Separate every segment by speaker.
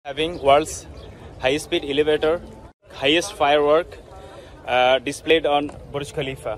Speaker 1: Having world's high-speed elevator, highest firework displayed on Burj Khalifa.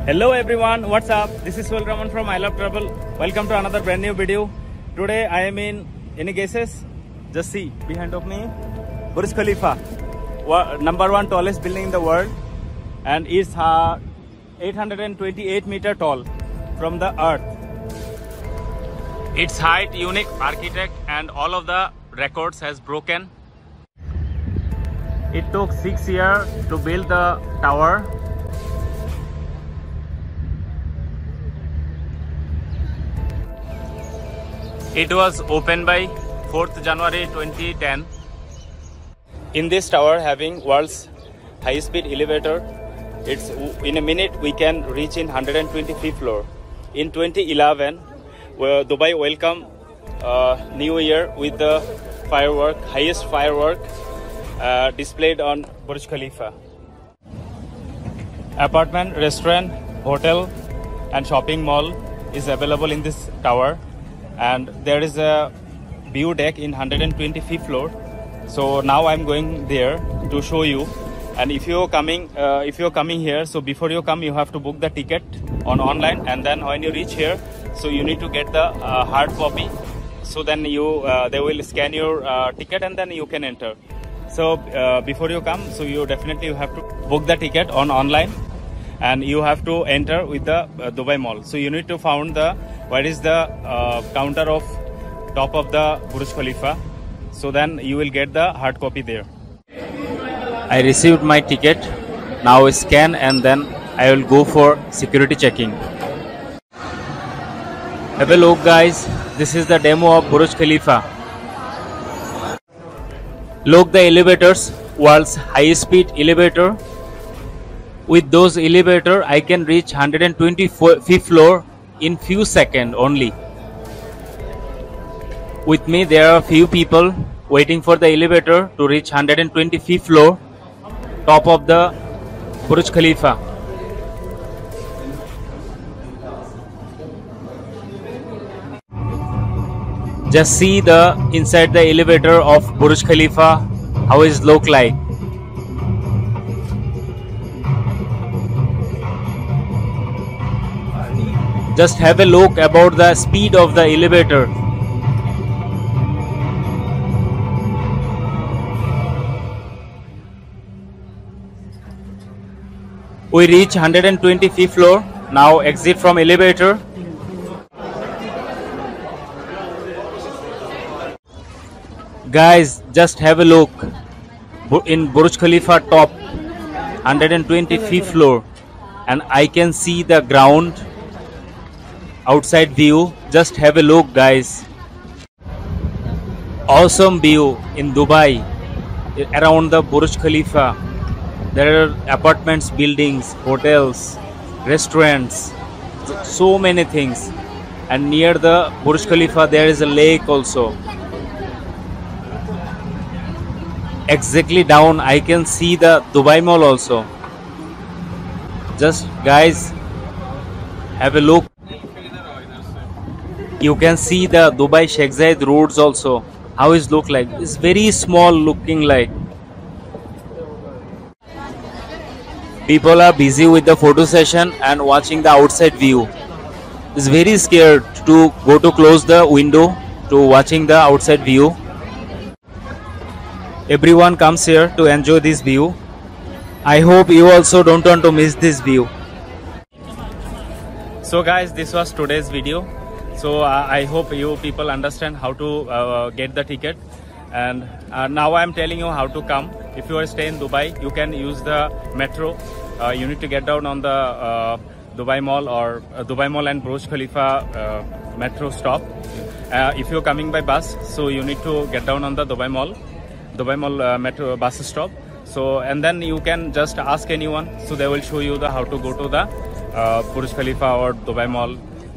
Speaker 1: Hello everyone, what's up? This is Raman from I Love Travel. Welcome to another brand new video. Today I am in, any guesses? Just see behind of me, Burj Khalifa, #1 tallest building in the world, and it's 828 meter tall from the earth. Its height, unique architect, and all of the records has broken. It took 6 years to build the tower. It was opened by 4th January 2010. In this tower, having world's high-speed elevator, it's in a minute we can reach in 125th floor. In 2011, Dubai welcomed New Year with the highest firework displayed on Burj Khalifa. Apartment, restaurant, hotel, and shopping mall is available in this tower. And there is a view deck in 125th floor. So now I'm going there to show you. And if you're coming here, so before you come, you have to book the ticket online, and then when you reach here, so you need to get the hard copy. So then they will scan your ticket, and then you can enter. So before you come, so you definitely have to book the ticket online, and you have to enter with the Dubai Mall. So you need to find where is the counter of top of the Burj Khalifa. So then you will get the hard copy there. I received my ticket. Now scan, and then I will go for security checking. Have a look, guys. This is the demo of Burj Khalifa. Look, the elevators, world's high-speed elevator. With those elevator, I can reach 125th floor in few seconds only. With me, there are few people waiting for the elevator to reach 125th floor, top of the Burj Khalifa. Just see the inside the elevator of Burj Khalifa, how it look like. Just have a look about the speed of the elevator. We reach 125th floor. Now exit from elevator. Guys, just have a look. In Burj Khalifa top, 125th floor, and I can see the ground. Outside view, just have a look, guys. Awesome view in Dubai, around the Burj Khalifa. There are apartments, buildings, hotels, restaurants, so many things. And near the Burj Khalifa, there is a lake also. Exactly down, I can see the Dubai Mall also. Just, guys, have a look. You can see the Dubai Sheikh Zayed roads also. How it look like? It's very small looking like. People are busy with the photo session and watching the outside view. It's very scared to go to close the window to watching the outside view. Everyone comes here to enjoy this view. I hope you also don't want to miss this view. So guys, this was today's video. So I hope you people understand how to get the ticket, and now I am telling you how to come. If you are staying in Dubai, you can use the metro. You need to get down on the Dubai Mall or Dubai Mall and Burj Khalifa metro stop. If you are coming by bus, so you need to get down on the Dubai Mall metro bus stop. So and then you can just ask anyone, so they will show you the how to go to the Burj Khalifa or Dubai Mall,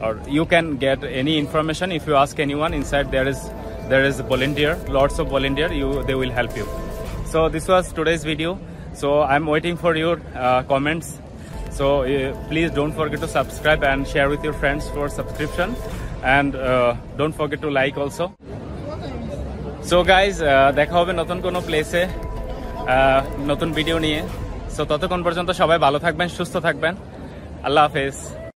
Speaker 1: or you can get any information if you ask anyone. Inside there is volunteer, lots of volunteer, they will help you. So this was today's video. So I'm waiting for your comments. So please don't forget to subscribe and share with your friends for subscription, and don't forget to like also. So guys, দেখা হবে নতুন কোনো প্লেসে নতুন video নিয়ে। So ততক্ষণ পর্যন্ত সবাই ভালো থাকবেন, সুস্থ থাকবেন। আল্লাহ হাফেজ।